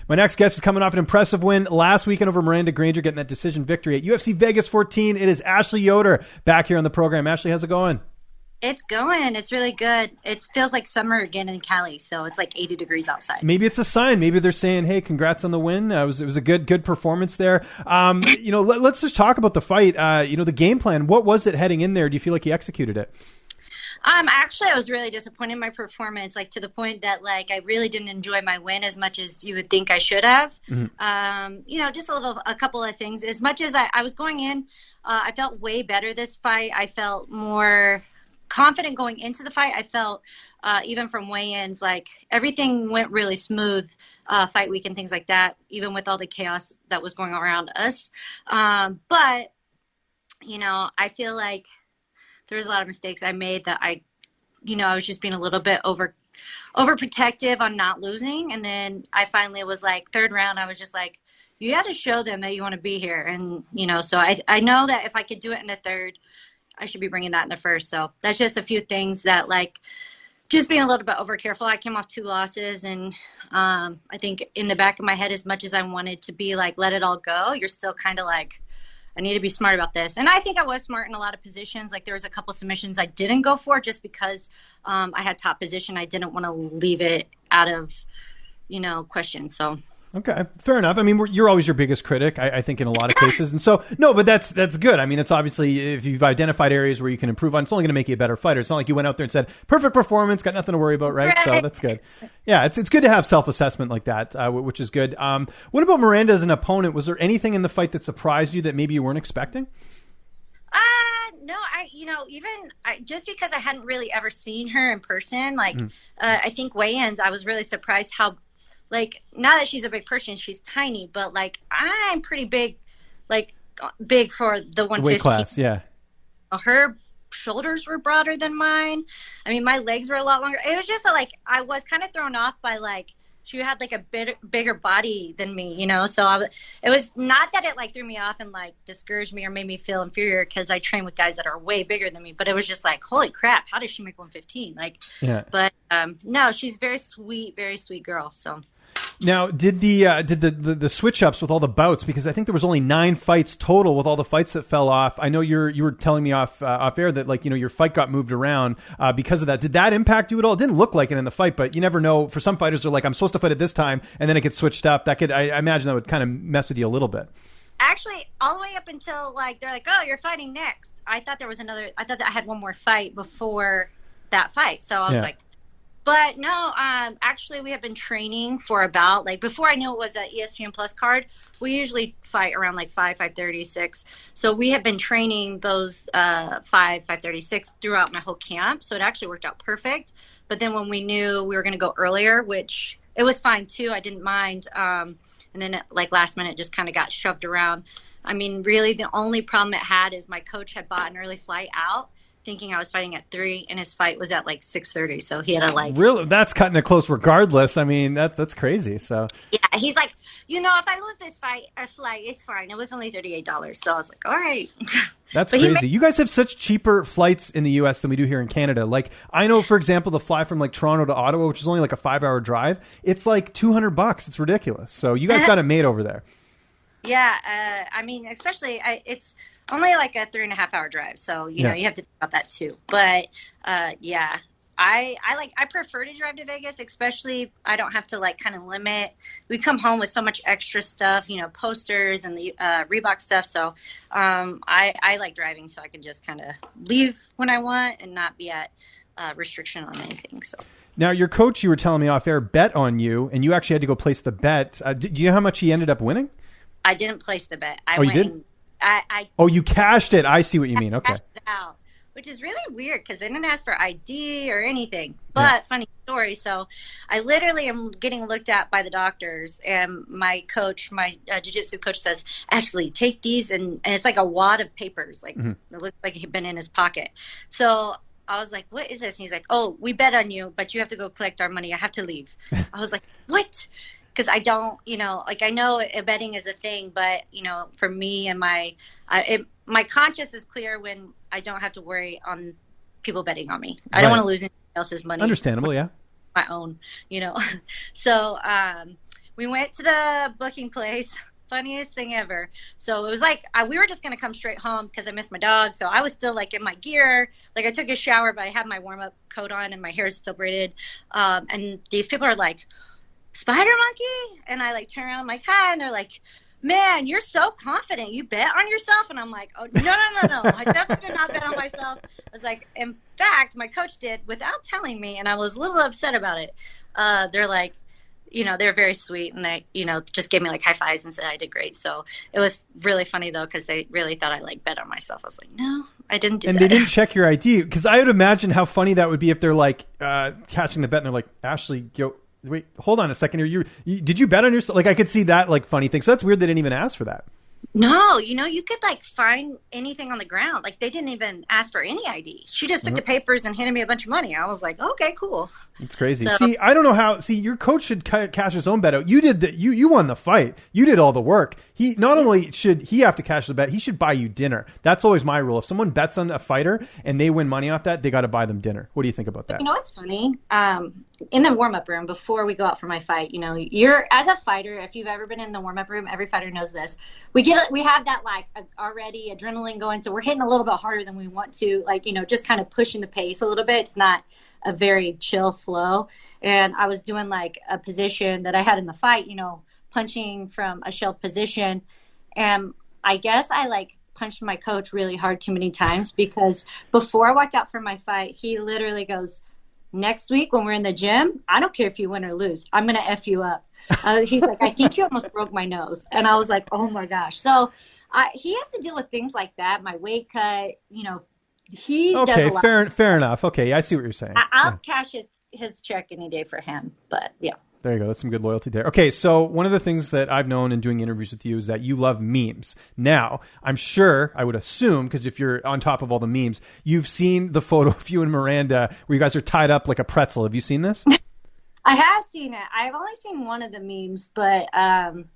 My next guest is coming off an impressive win last weekend over Miranda Granger, getting that decision victory at UFC Vegas 14. It is Ashley Yoder back here on the program. Ashley, how's it going? It's going. It's really good. It feels like summer again in Cali, so it's like 80 degrees outside. Maybe it's a sign. Maybe they're saying, "Hey, congrats on the win. It was a good performance there." Let's just talk about the fight. The game plan. What was it heading in there? Do you feel like you executed it? Actually, I was really disappointed in my performance, like to the point that like I really didn't enjoy my win as much as you would think I should have. Mm-hmm. Just a couple of things. As much as I was going in, I felt way better this fight. I felt more confident going into the fight. I felt even from weigh-ins, like everything went really smooth, fight week and things like that, even with all the chaos that was going around us. But I feel like there was a lot of mistakes I made that I was just being a little bit overprotective on not losing. And then I finally was like, third round, I was just like, you got to show them that you want to be here. And, so I know that if I could do it in the third, I should be bringing that in the first. So that's just a few things that like just being a little bit over careful. I came off 2 losses and I think in the back of my head, as much as I wanted to be like, let it all go, you're still kind of like, I need to be smart about this. And I think I was smart in a lot of positions. Like there was a couple submissions I didn't go for just because I had top position. I didn't want to leave it out of, question. So. Okay, fair enough. I mean, you're always your biggest critic, I think, in a lot of cases. And so, no, but that's good. I mean, it's obviously, if you've identified areas where you can improve on, it's only going to make you a better fighter. It's not like you went out there and said, perfect performance, got nothing to worry about, right? So that's good. Yeah, it's good to have self-assessment like that, which is good. What about Miranda as an opponent? Was there anything in the fight that surprised you that maybe you weren't expecting? No, just because I hadn't really ever seen her in person, like, I think weigh-ins, I was really surprised how, like, not that she's a big person, she's tiny, but like I'm pretty big, like big for the 150 weight class. Yeah. Her shoulders were broader than mine. I mean, my legs were a lot longer. It was just like I was kind of thrown off by like she had like a bit bigger body than me, So it was not that it like threw me off and like discouraged me or made me feel inferior because I train with guys that are way bigger than me. But it was just like, holy crap, how does she make 115? Like, yeah. But no, she's very sweet girl. So. Now, did the switch ups with all the bouts, because I think there was only 9 fights total with all the fights that fell off. I know you were telling me off air that like your fight got moved around because of that. Did that impact you at all? It didn't look like it in the fight, but you never know. For some fighters, they're like, I'm supposed to fight at this time, and then it gets switched up. That could, I imagine, that would kind of mess with you a little bit. Actually, all the way up until like they're like, oh, you're fighting next. I thought that I had one more fight before that fight, so I was like. But no, actually we have been training for about, like, before I knew it was an ESPN Plus card, we usually fight around like 5:30, 6. So we have been training those 5:30, 6 throughout my whole camp. So it actually worked out perfect. But then when we knew we were going to go earlier, which it was fine too, I didn't mind. And then like last minute just kind of got shoved around. I mean, really the only problem it had is my coach had bought an early flight out, thinking I was fighting at 3, and his fight was at like 6:30, so he had to like. Really, that's cutting it close. Regardless, I mean that's crazy. So yeah, he's like, if I lose this fight, a flight is fine. It was only $38, so I was like, all right. That's crazy. You guys have such cheaper flights in the U.S. than we do here in Canada. Like I know, for example, the fly from like Toronto to Ottawa, which is only like a 5-hour drive, it's like $200. It's ridiculous. So you guys got it made over there. Yeah, I mean, especially it's only like a 3.5-hour drive, so you know you have to think about that too. But yeah, I prefer to drive to Vegas, especially I don't have to like kind of limit. We come home with so much extra stuff, posters and the Reebok stuff. So I like driving, so I can just kind of leave when I want and not be at restriction on anything. So. Now, your coach, you were telling me off air, bet on you, and you actually had to go place the bet. Do you know how much he ended up winning? I didn't place the bet. You did? You cashed it. I see what you mean. Okay. Cashed it out, which is really weird because they didn't ask for ID or anything. But funny story. So I literally am getting looked at by the doctors, and my coach, my jiu-jitsu coach says, Ashley, take these. And it's like a wad of papers. Like it looked like it had been in his pocket. So I was like, what is this? And he's like, oh, we bet on you, but you have to go collect our money. I have to leave. I was like, what? Because I don't, I know betting is a thing, but, for me and my conscience is clear when I don't have to worry on people betting on me. I don't want to lose anyone else's money. Understandable, yeah. My own, So, we went to the booking place. Funniest thing ever. So it was like we were just gonna come straight home because I missed my dog. So I was still like in my gear. Like I took a shower, but I had my warm up coat on and my hair is still braided. And these people are like, "Spider monkey," and I like turn around, I'm like, "Hi," and they're like, "Man, you're so confident. You bet on yourself?" And I'm like, "Oh no! I definitely did not bet on myself." I was like, "In fact, my coach did without telling me," and I was a little upset about it. They're like, they're very sweet, and they, just gave me like high fives and said I did great. So it was really funny though, because they really thought I like bet on myself. I was like, no, I didn't do that. And they didn't check your ID, because I would imagine how funny that would be if they're like catching the bet and they're like, "Ashley, wait, hold on a second here. Did you bet on yourself?" Like I could see that like funny thing. So that's weird they didn't even ask for that. No, you could like find anything on the ground. Like they didn't even ask for any ID. She just took the papers and handed me a bunch of money. I was like, okay, cool. It's crazy. See, I don't know how. See, your coach should cash his own bet out. You did that. You won the fight. You did all the work. He not only should he have to cash the bet, he should buy you dinner. That's always my rule. If someone bets on a fighter and they win money off that, they got to buy them dinner. What do you think about that? You know what's funny? In the warm-up room before we go out for my fight, you're as a fighter. If you've ever been in the warm-up room, every fighter knows this. We have that like already adrenaline going, so we're hitting a little bit harder than we want to. Like just kind of pushing the pace a little bit. It's not a very chill flow. And I was doing like a position that I had in the fight, punching from a shelf position. And I guess I like punched my coach really hard too many times, because before I walked out for my fight, he literally goes, "Next week when we're in the gym, I don't care if you win or lose. I'm going to F you up." He's like, "I think you almost broke my nose." And I was like, oh my gosh. So he has to deal with things like that. My weight cut, he does a lot. Fair enough. Okay, I see what you're saying. I'll cash his check any day for him. But yeah. There you go. That's some good loyalty there. Okay, so one of the things that I've known in doing interviews with you is that you love memes. Now, I'm sure, I would assume, because if you're on top of all the memes, you've seen the photo of you and Miranda where you guys are tied up like a pretzel. Have you seen this? I have seen it. I've only seen one of the memes, but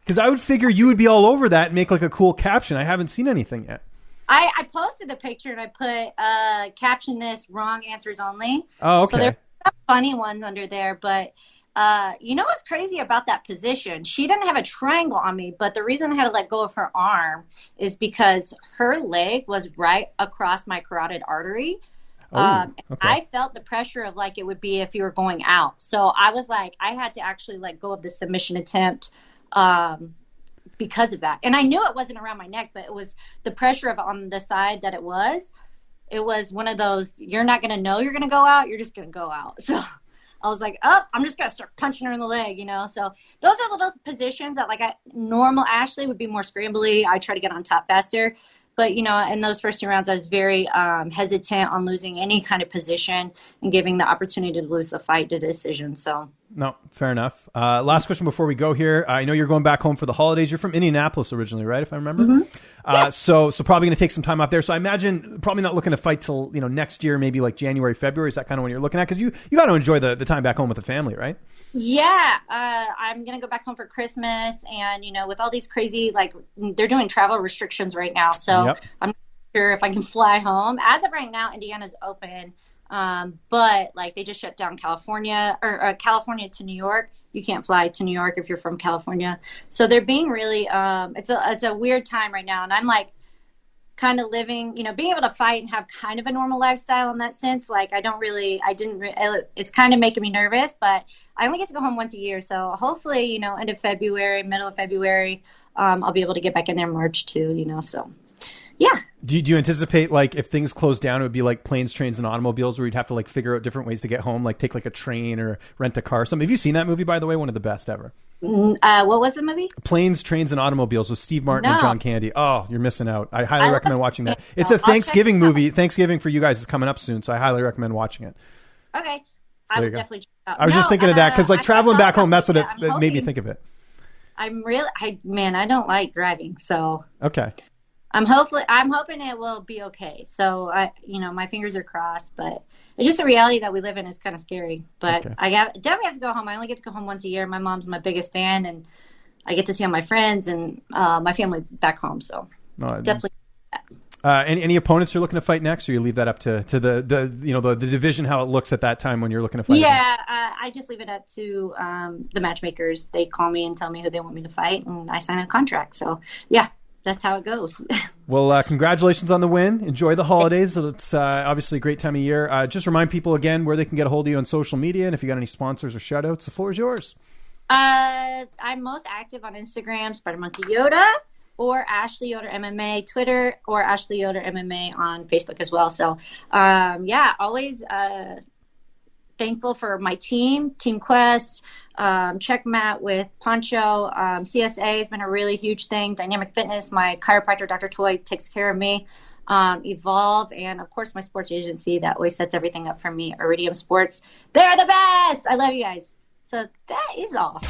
because I would figure you would be all over that and make like a cool caption. I haven't seen anything yet. I posted the picture and I put caption this, wrong answers only. Oh, okay. So there are some funny ones under there, but what's crazy about that position? She didn't have a triangle on me, but the reason I had to let go of her arm is because her leg was right across my carotid artery. Okay. I felt the pressure of like it would be if you were going out. So I was like, I had to actually let go of the submission attempt because of that. And I knew it wasn't around my neck, but it was the pressure of on the side that it was. It was one of those, you're not going to know you're going to go out. You're just going to go out. So I was like, I'm just going to start punching her in the leg, So those are little positions that like normal Ashley would be more scrambly. I try to get on top faster. But, in those first 2 rounds, I was very hesitant on losing any kind of position and giving the opportunity to lose the fight to decision. So, no, fair enough. Last question before we go here. I know you're going back home for the holidays. You're from Indianapolis originally, right? If I remember. Mm-hmm. Yes. So probably going to take some time off there. So I imagine probably not looking to fight till, next year, maybe like January, February. Is that kind of when you're looking at? Because you got to enjoy the time back home with the family, right? Yeah. I'm going to go back home for Christmas. And, with all these crazy, like they're doing travel restrictions right now. So I'm not sure if I can fly home. As of right now, Indiana's open. But like they just shut down California or California to New York. You can't fly to New York if you're from California. So they're being really, it's a weird time right now. And I'm like kind of living, being able to fight and have kind of a normal lifestyle in that sense. Like it's kind of making me nervous, but I only get to go home once a year. So hopefully, end of February, middle of February, I'll be able to get back in there March too, so. Yeah. Do you anticipate like if things close down, it would be like planes, trains, and automobiles where you'd have to like figure out different ways to get home, like take like a train or rent a car or something? Have you seen that movie, by the way? One of the best ever. What was the movie? Planes, Trains, and Automobiles with Steve Martin and John Candy. Oh, you're missing out. I highly recommend watching that. It's a Thanksgiving movie. Thanksgiving for you guys is coming up soon, so I highly recommend watching it. Okay. So I would definitely check it out. I was just thinking of that because like traveling back home, that's what it made me think of it. I don't like driving, so. Okay. I'm hoping it will be okay. So my fingers are crossed, but it's just a reality that we live in is kind of scary. But okay. I definitely have to go home. I only get to go home once a year. My mom's my biggest fan, and I get to see all my friends and my family back home. So definitely. Any opponents you're looking to fight next, or you leave that up to the division, how it looks at that time when you're looking to fight? Yeah, I just leave it up to the matchmakers. They call me and tell me who they want me to fight, and I sign a contract. So yeah, that's how it goes. Well, congratulations on the win. Enjoy the holidays. It's obviously a great time of year. Just remind people again where they can get a hold of you on social media, and if you got any sponsors or shout outs, the floor is yours. I'm most active on Instagram, Spider Monkey Yoda, or Ashley Yoder MMA, Twitter, or Ashley Yoder MMA on Facebook as well. So, always thankful for my team, Team Quest, Checkmat with Poncho. CSA has been a really huge thing. Dynamic Fitness, my chiropractor, Dr. Toy, takes care of me. Evolve, and of course my sports agency that always sets everything up for me, Iridium Sports. They're the best. I love you guys. So that is all.